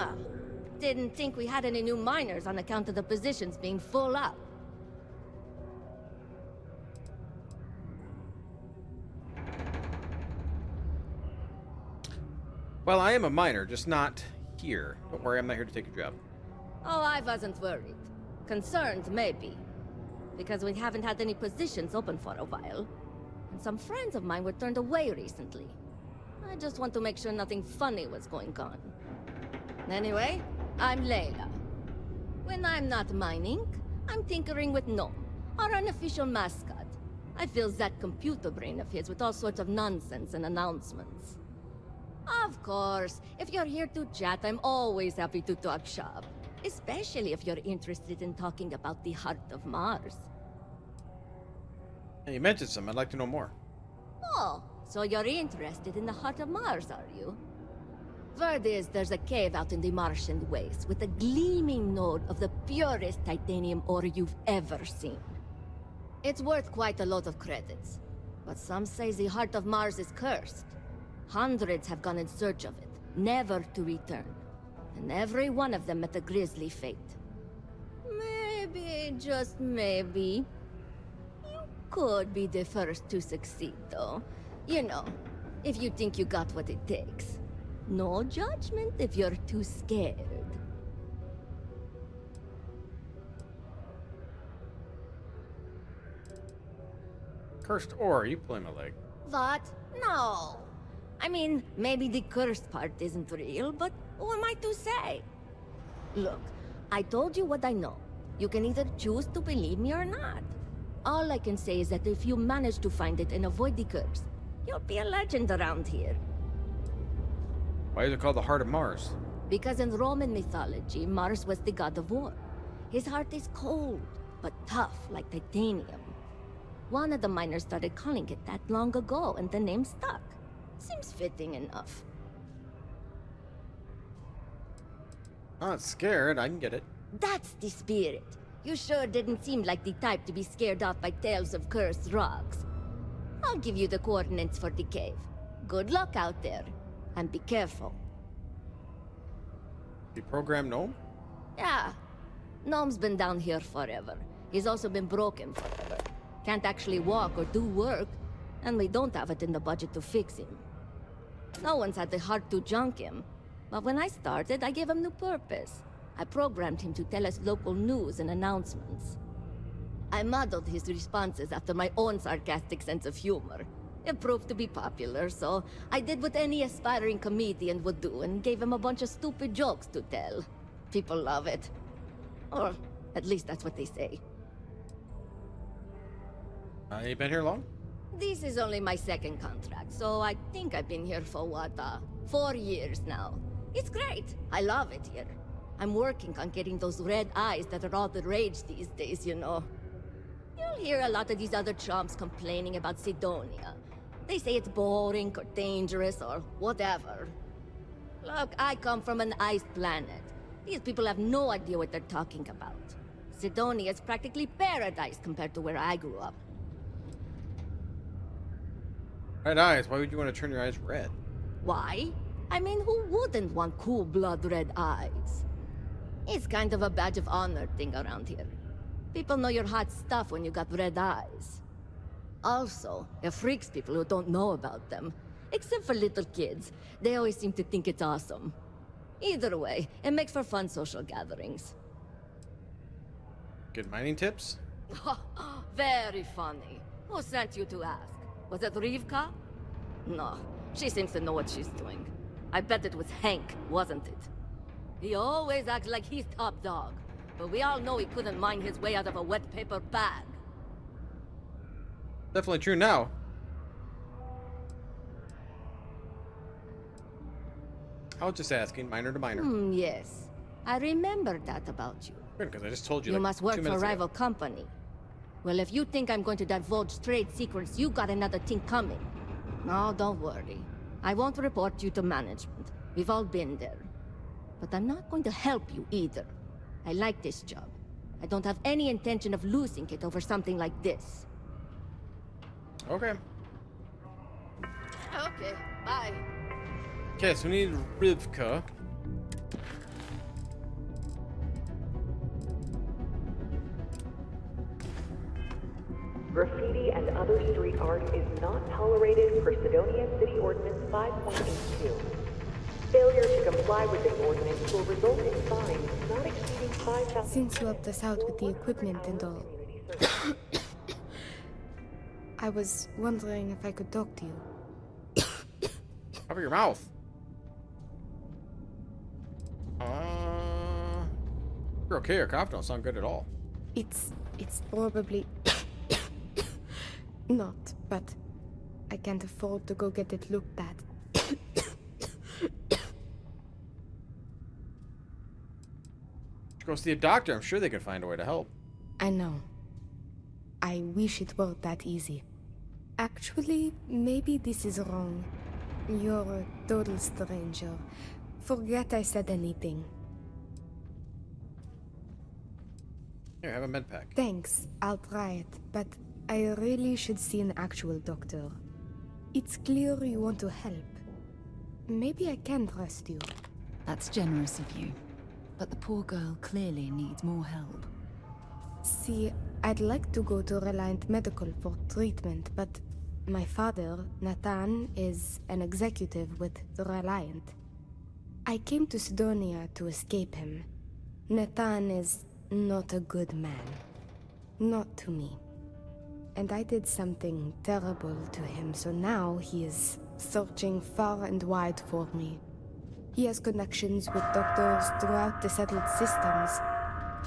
Huh. Didn't think we had any new miners on account of the positions being full up. Well, I am a miner, just not here. Don't worry, I'm not here to take a job. Oh, I wasn't worried. Concerned, maybe. Because we haven't had any positions open for a while. And some friends of mine were turned away recently. I just want to make sure nothing funny was going on. Anyway, I'm Layla. When I'm not mining, I'm tinkering with Gnome, our unofficial mascot. I fill that computer brain of his with all sorts of nonsense and announcements. Of course, if you're here to chat, I'm always happy to talk shop. Especially if you're interested in talking about the heart of Mars. Hey, you mentioned some. I'd like to know more. Oh, so you're interested in the heart of Mars, are you? Word is there's a cave out in the Martian wastes with a gleaming node of the purest titanium ore you've ever seen. It's worth quite a lot of credits, but some say the heart of Mars is cursed. Hundreds have gone in search of it, never to return. And every one of them met a grisly fate. Maybe, just maybe, you could be the first to succeed, though. You know, if you think you got what it takes. No judgment if you're too scared. Cursed ore, you pulling my leg. What? No. I mean, maybe the cursed part isn't real, but who am I to say? Look, I told you what I know. You can either choose to believe me or not. All I can say is that if you manage to find it and avoid the curse, you'll be a legend around here. Why is it called the Heart of Mars? Because in Roman mythology, Mars was the god of war. His heart is cold, but tough like titanium. One of the miners started calling it that long ago, and the name stuck. Seems fitting enough. I'm not scared, I can get it. That's the spirit. You sure didn't seem like the type to be scared off by tales of cursed rocks. I'll give you the coordinates for the cave. Good luck out there, and be careful. You program Gnome? Yeah. Gnome's been down here forever. He's also been broken forever. Can't actually walk or do work, and we don't have it in the budget to fix him. No one's had the heart to junk him. But when I started, I gave him new purpose. I programmed him to tell us local news and announcements. I modeled his responses after my own sarcastic sense of humor. It proved to be popular, so I did what any aspiring comedian would do and gave him a bunch of stupid jokes to tell. People love it. Or at least that's what they say. You been here long? This is only my second contract, so I think I've been here for 4 years now. It's great. I love it here. I'm working on getting those red eyes that are all the rage these days, you know. You'll hear a lot of these other chumps complaining about Sidonia. They say it's boring or dangerous or whatever. Look, I come from an ice planet. These people have no idea what they're talking about. Sidonia is practically paradise compared to where I grew up. Red eyes, why would you want to turn your eyes red? Why? I mean, who wouldn't want cool blood red eyes? It's kind of a badge of honor thing around here. People know you're hot stuff when you got red eyes. Also, it freaks people who don't know about them. Except for little kids. They always seem to think it's awesome. Either way, it makes for fun social gatherings. Good mining tips? Very funny. Who sent you to ask? Was it Rivka? No, she seems to know what she's doing. I bet it was Hank, wasn't it? He always acts like he's top dog, but we all know he couldn't mine his way out of a wet paper bag. Definitely true now. I was just asking, miner to miner. Yes. I remember that about you. Good, because I just told you You like must work 2 for a minutes rival ago. company. Well, if you think I'm going to divulge trade secrets, you got another thing coming. No, don't worry. I won't report you to management. We've all been there. But I'm not going to help you either. I like this job. I don't have any intention of losing it over something like this. Okay. Okay, bye. Okay, so we need Rivka. Graffiti and other street art is not tolerated per Sidonia City Ordinance 5.82. Failure to comply with this ordinance will result in fines not exceeding 5,000. Since you helped us out with the equipment and all, I was wondering if I could talk to you. Cover your mouth. You're okay. Your cough don't sound good at all. It's probably not, but I can't afford to go get it looked at. Go see a doctor. I'm sure they can find a way to help. I know. I wish it were that easy. Actually, maybe this is wrong. You're a total stranger. Forget I said anything. Here, have a med pack. Thanks, I'll try it, but I really should see an actual doctor. It's clear you want to help. Maybe I can trust you. That's generous of you. But the poor girl clearly needs more help. See, I'd like to go to Reliant Medical for treatment, but my father, Nathan, is an executive with the Reliant. I came to Sidonia to escape him. Nathan is not a good man. Not to me. And I did something terrible to him, so now he is searching far and wide for me. He has connections with doctors throughout the settled systems.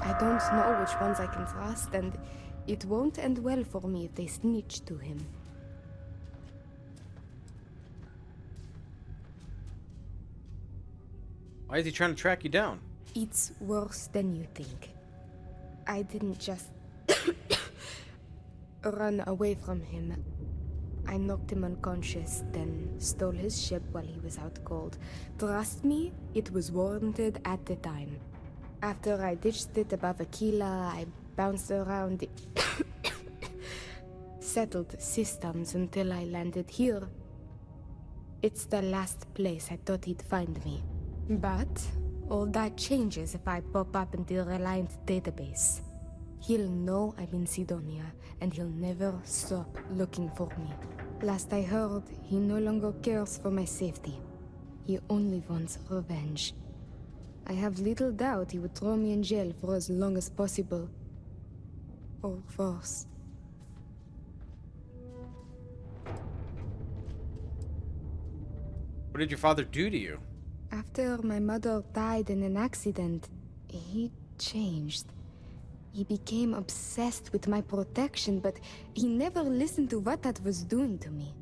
I don't know which ones I can trust, and it won't end well for me if they snitch to him. Why is he trying to track you down? It's worse than you think. I didn't just run away from him. I knocked him unconscious, then stole his ship while he was out cold. Trust me, it was warranted at the time. After I ditched it above Aquila, I bounced around the settled systems until I landed here. It's the last place I thought he'd find me. But all that changes if I pop up in the Reliant database. He'll know I'm in Sidonia, and he'll never stop looking for me. Last I heard, he no longer cares for my safety. He only wants revenge. I have little doubt he would throw me in jail for as long as possible. Or worse. What did your father do to you? After my mother died in an accident, he changed. He became obsessed with my protection, but he never listened to what that was doing to me.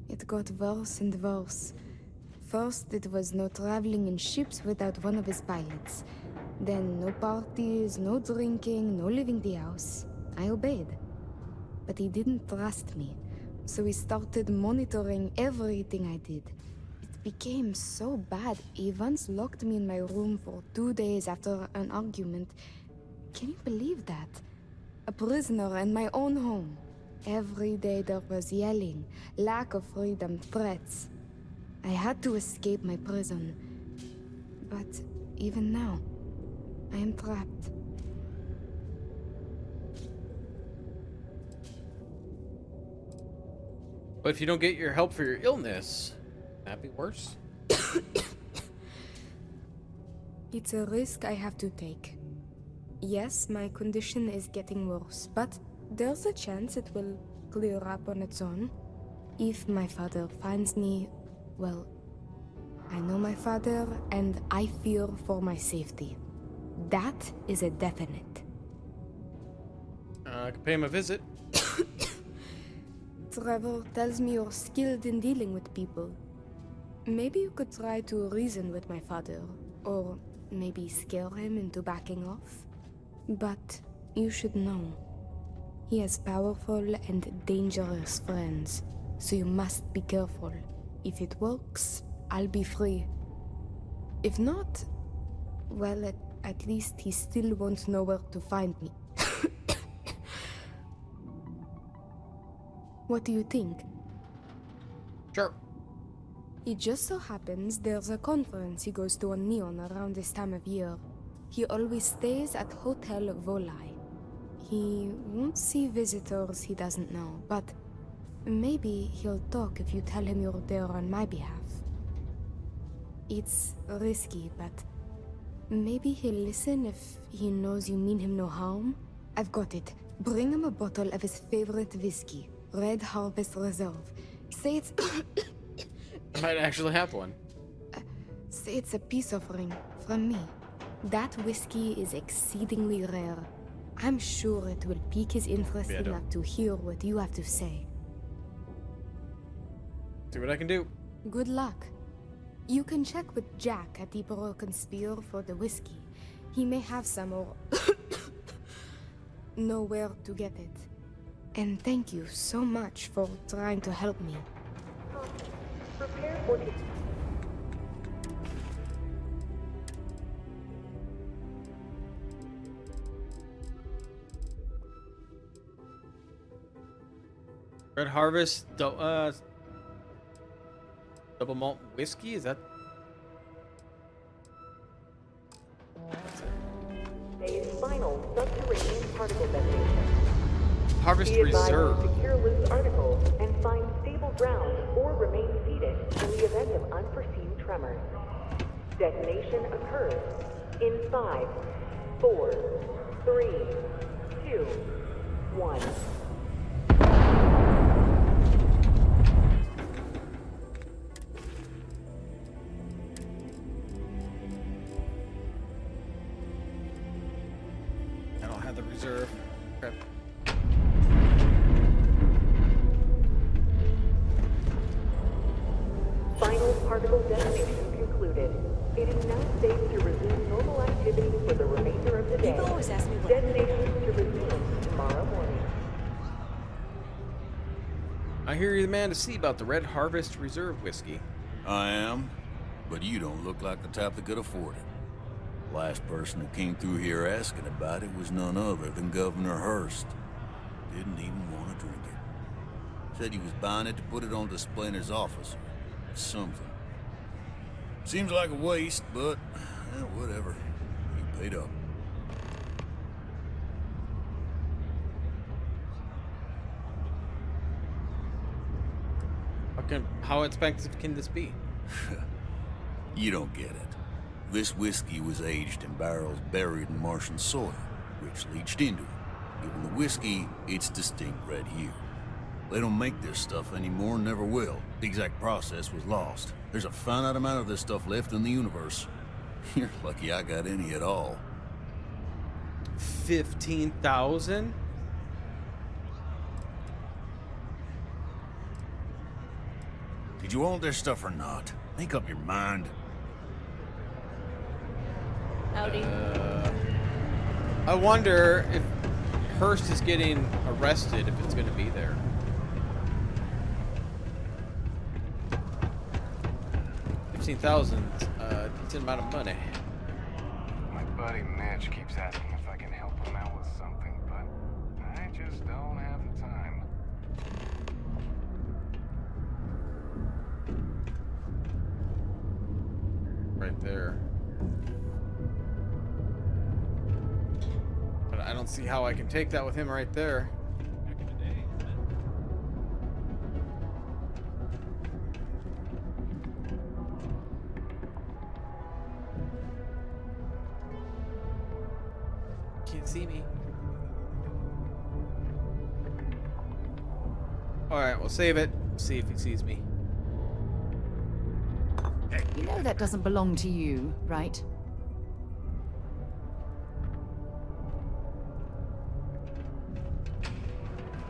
It got worse and worse. First, it was no traveling in ships without one of his pilots. Then, no parties, no drinking, no leaving the house. I obeyed. But he didn't trust me, so he started monitoring everything I did. It became so bad, he once locked me in my room for 2 days after an argument. Can you believe that? A prisoner in my own home. Every day there was yelling, lack of freedom, threats. I had to escape my prison. But even now, I am trapped. But if you don't get your help for your illness, that'd be worse. It's a risk I have to take. Yes, my condition is getting worse, but there's a chance it will clear up on its own. If my father finds me, well, I know my father, and I fear for my safety. That is a definite. I could pay him a visit. Trevor tells me you're skilled in dealing with people. Maybe you could try to reason with my father, or maybe scare him into backing off. But you should know, he has powerful and dangerous friends, so you must be careful. If it works, I'll be free. If not, well, at least he still won't know where to find me. What do you think? Sure. It just so happens there's a conference he goes to on Neon around this time of year. He always stays at Hotel Volai. He won't see visitors he doesn't know, but maybe he'll talk if you tell him you're there on my behalf. It's risky, but maybe he'll listen if he knows you mean him no harm. I've got it. Bring him a bottle of his favorite whiskey, Red Harvest Reserve. Say it's... I might actually have one. Say it's a peace offering from me. That whiskey is exceedingly rare. I'm sure it will pique his interest enough to hear what you have to say. See what I can do. Good luck. You can check with Jack at the Broken Spear for the whiskey. He may have some or know where to get it. And thank you so much for trying to help me. Prepare for... Red Harvest, double malt whiskey? Is that? A final subterranean particle detonation. Harvest Be advised Reserve. to secure loose articles and find stable ground or remain seated in the event of unforeseen tremors. Detonation occurs in 5, 4, 3, 2, 1. I don't have the reserve. Crap. Final particle detonation concluded. It is now safe to resume normal activity for the remainder of the day. People always ask me what... Detonation to resume tomorrow morning. I hear you're the man to see about the Red Harvest Reserve whiskey. I am, but you don't look like the type that could afford it. Last person who came through here asking about it was none other than Governor Hurst. Didn't even want to drink it. Said he was buying it to put it on display in his office. Something. Seems like a waste, but whatever. He paid up. How expensive can this be? You don't get it. This whiskey was aged in barrels buried in Martian soil, which leached into it, giving the whiskey its distinct red hue. They don't make this stuff anymore and never will. The exact process was lost. There's a finite amount of this stuff left in the universe. You're lucky I got any at all. 15,000? Did you want this stuff or not? Make up your mind. Howdy. I wonder if Hurst is getting arrested, if it's going to be there. $15,000, decent amount of money. My buddy Mitch keeps asking if I can help him out with something, but I just don't have the time. Right there. But I don't see how I can take that with him right there. Can't see me. Alright, we'll save it. See if he sees me. You know that doesn't belong to you, right?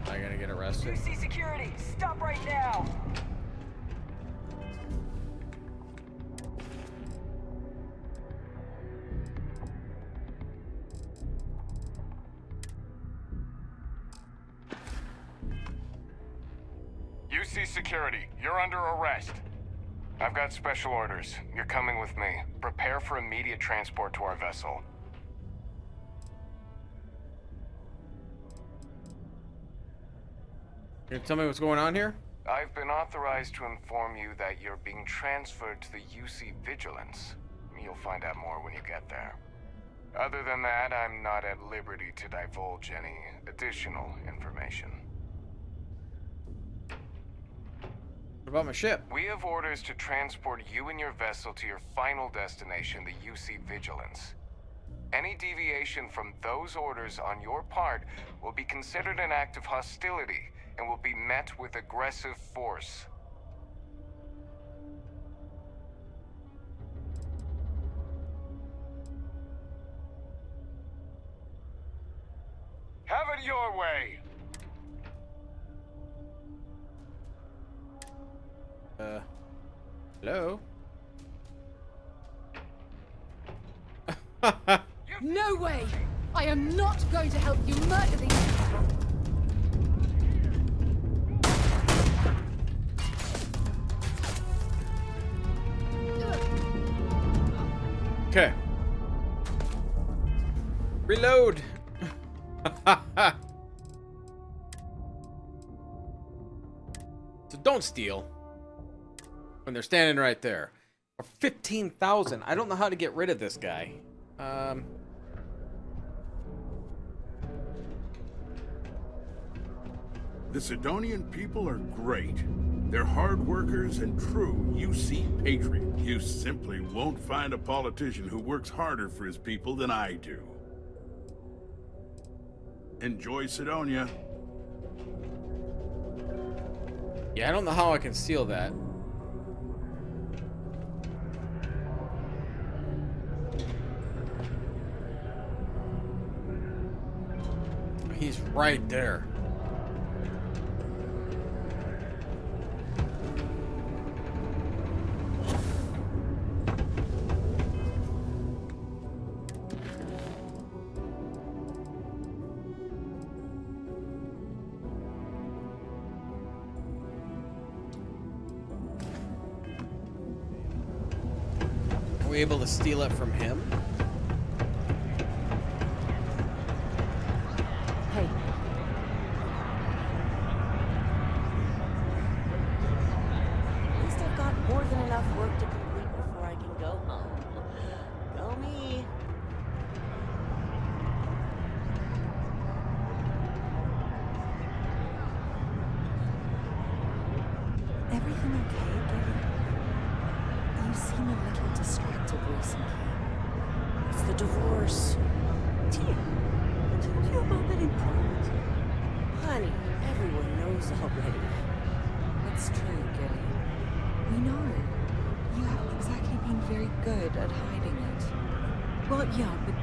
Am I gonna get arrested? UC security, stop right now! UC security, you're under arrest. I've got special orders. You're coming with me. Prepare for immediate transport to our vessel. You gonna tell me what's going on here? I've been authorized to inform you that you're being transferred to the UC Vigilance. You'll find out more when you get there. Other than that, I'm not at liberty to divulge any additional information. What about my ship? We have orders to transport you and your vessel to your final destination, the UC Vigilance. Any deviation from those orders on your part will be considered an act of hostility and will be met with aggressive force. Have it your way! Hello? No way! I am not going to help you murder these people! Okay. Reload! So don't steal when they're standing right there. For 15,000. I don't know how to get rid of this guy. The Sidonian people are great. They're hard workers and true UC patriots. You simply won't find a politician who works harder for his people than I do. Enjoy Sidonia. Yeah, I don't know how I can steal that. He's right there. Are we able to steal it from him? Hey. At least I've got more than enough work to complete before I can go home. Go me. Everything okay, Gilly? You seem a little distracted recently. It's the divorce. Tia, I told you about that in private. Honey, everyone knows already. It's true, Gilly. We know. You haven't exactly been very good at hiding it. Well, yeah, but...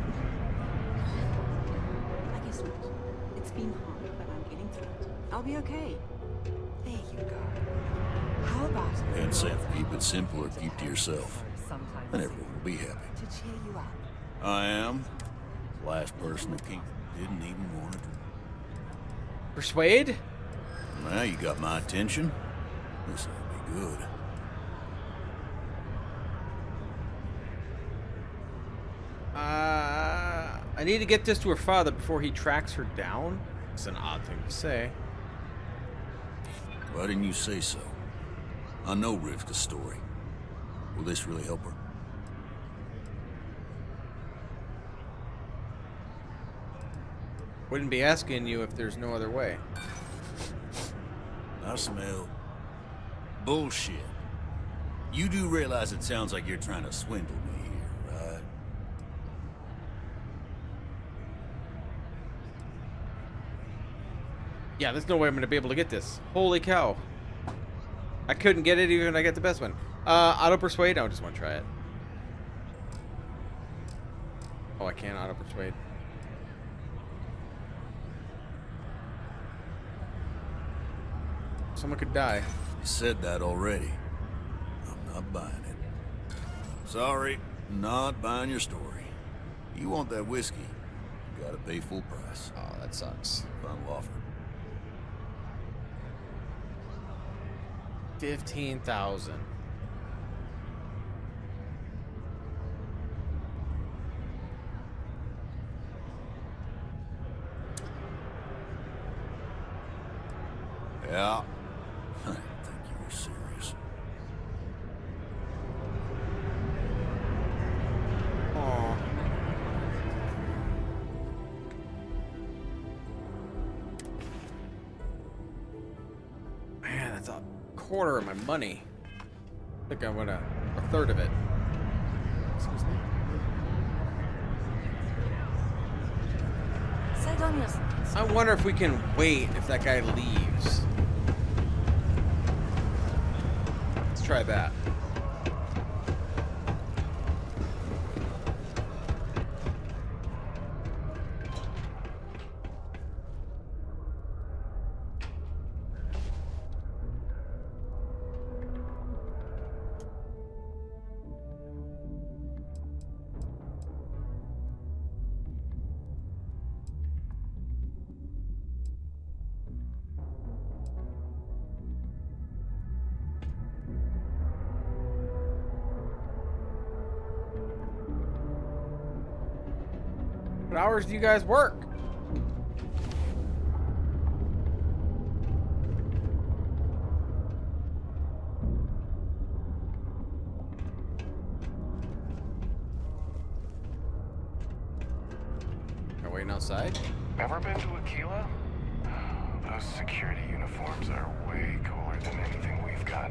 I guess not. It's been hard, but I'm getting through it. I'll be okay. There you go. How about it? And Sam, keep it simple or keep to yourself. And everyone will be happy. To cheer you up. I am. Last person who came didn't even want to. Persuade? Now you got my attention. This will be good. I need to get this to her father before he tracks her down. It's an odd thing to say. Why didn't you say so? I know Rivka's story. Will this really help her? Wouldn't be asking you if there's no other way. I smell bullshit. You do realize it sounds like you're trying to swindle me here, right? Yeah, there's no way I'm gonna be able to get this. Holy cow. I couldn't get it even if I get the best one. Auto persuade? I just want to try it. Oh, I can't auto persuade. Someone could die. You said that already. I'm not buying it. Sorry, not buying your story. You want that whiskey, you gotta pay full price. Oh, that sucks. Final offer. 15,000. Yeah. I didn't think you were serious. Aw. That's a quarter of my money. I think I want a third of it. Excuse me. Sidonius. I wonder if we can wait if that guy leaves. Let's try that. What hours do you guys work? Are waiting outside? Ever been to Aquila? Those security uniforms are way cooler than anything we've got.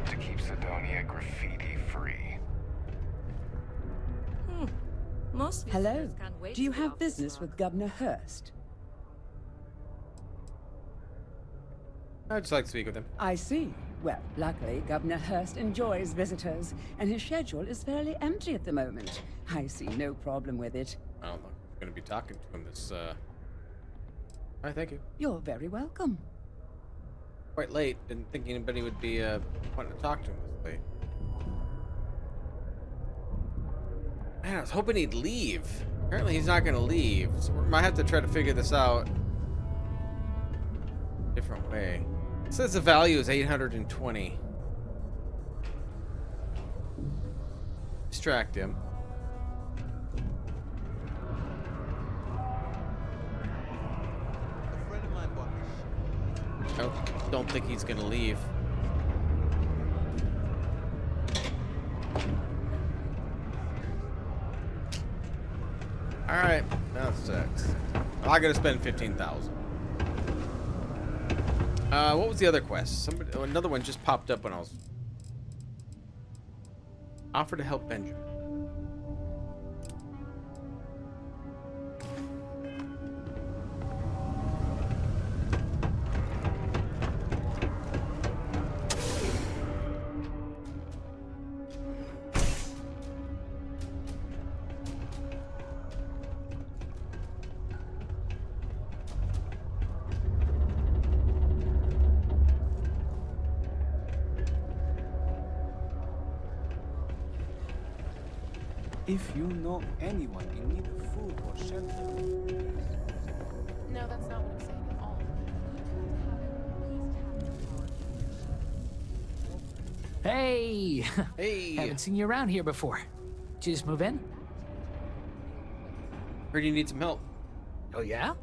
To keep Sidonia graffiti free. Most Hello. visitors can't wait Do you to get have off the business slum. with Governor Hurst? I'd just like to speak with him. I see. Well, luckily, Governor Hurst enjoys visitors, and his schedule is fairly empty at the moment. I see no problem with it. I don't know. I'm gonna be talking to him this. Alright, thank you. You're very welcome. Quite late. Didn't think anybody would be wanting to talk to him this late. Man, I was hoping he'd leave. Apparently, he's not gonna leave. So we might have to try to figure this out a different way. It says the value is 820. Distract him. I don't think he's gonna leave. All right, that sucks. I gotta spend 15,000. What was the other quest? Somebody, another one just popped up when I was. Offer to help Benjamin. If you know anyone in need of food or shelter. No, that's not what I'm saying at all. Hey! Hey! Haven't seen you around here before. Did you just move in? Heard you need some help. Oh, yeah?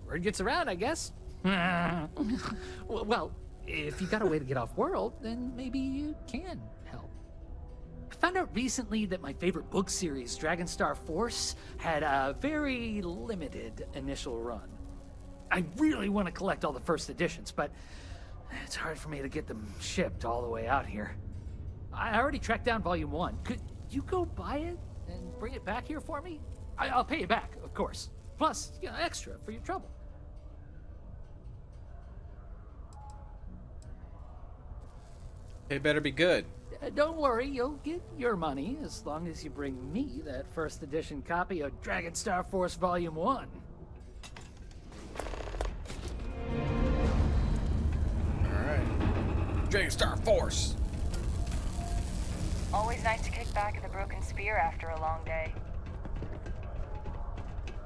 Word gets around, I guess. Well, if you got a way to get off world, then maybe you can help. I found out recently that my favorite book series, Dragonstar Force, had a very limited initial run. I really want to collect all the first editions, but it's hard for me to get them shipped all the way out here. I already tracked down Volume 1. Could you go buy it and bring it back here for me? I'll pay you back, of course. Plus, you know, extra for your trouble. It better be good. Don't worry, you'll get your money as long as you bring me that first edition copy of Dragonstar Force Volume 1. Alright. Dragonstar Force! Always nice to kick back at the Broken Spear after a long day.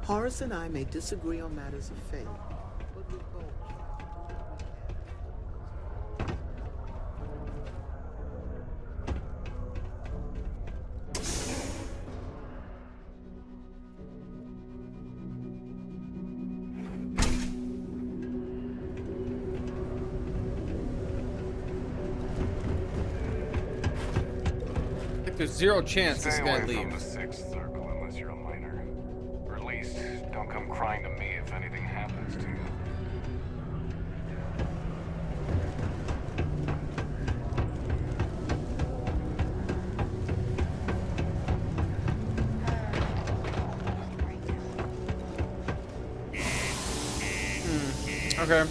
Horace and I may disagree on matters of faith, but we both... Like there's zero chance this Stay guy away from the leaves. Sixth Circle unless you're a minor. Or at least, don't come crying to me if anything happens to you. Okay.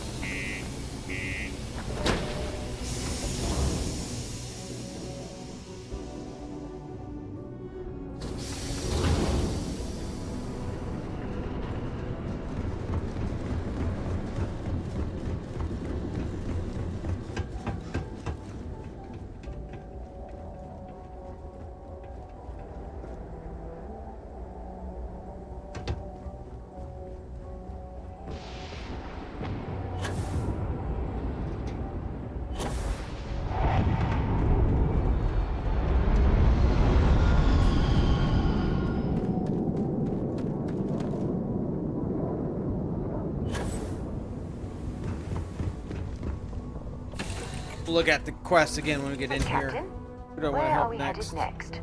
We'll look at the quest again when we get in here. Captain, Who do I want where to are help we next? headed next?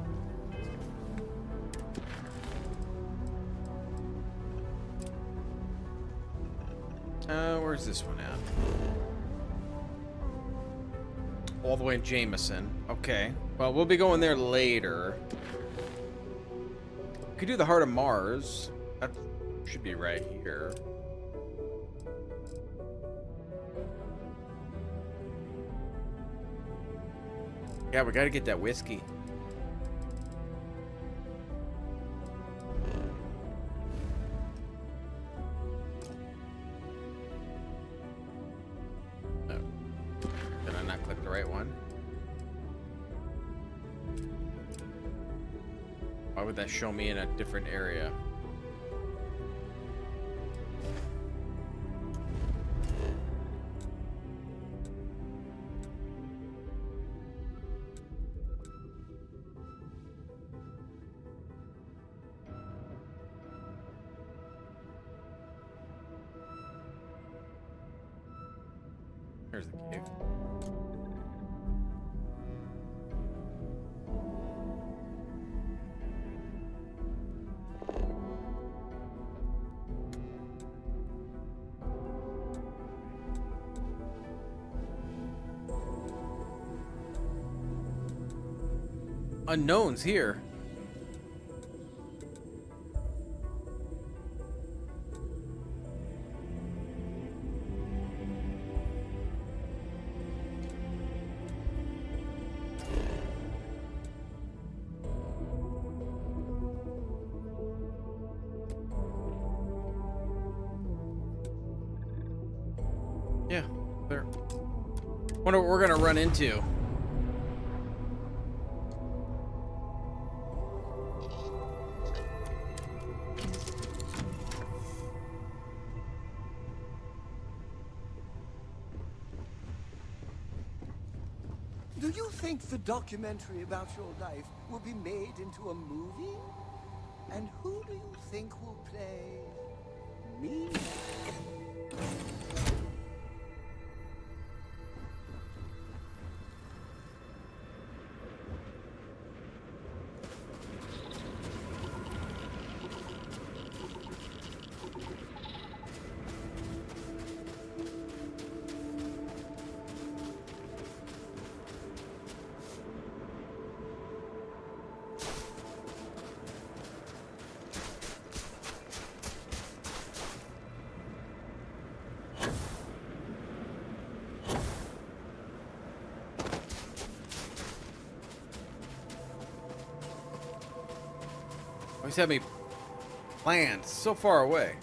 Where's this one at? All the way in Jameson. Okay. Well, we'll be going there later. Could do the Heart of Mars. That should be right here. Yeah, we gotta get that whiskey. Oh. Did I not click the right one? Why would that show me in a different area? Here's the cave. Unknowns here. Yeah, there. Wonder what we're gonna run into. Do you think the documentary about your life will be made into a movie? And who do you think will play me? Always had me planned so far away.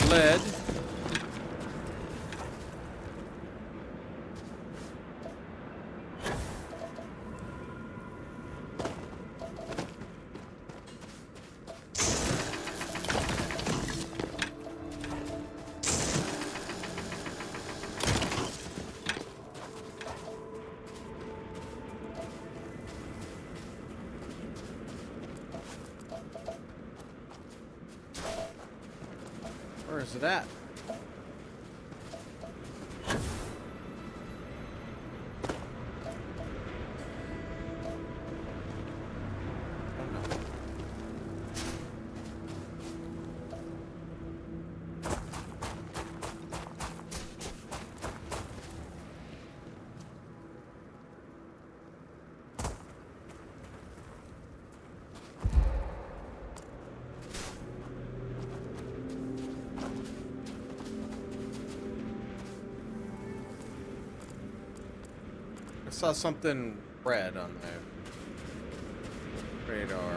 Lead. Where is it at? I saw something red on the radar.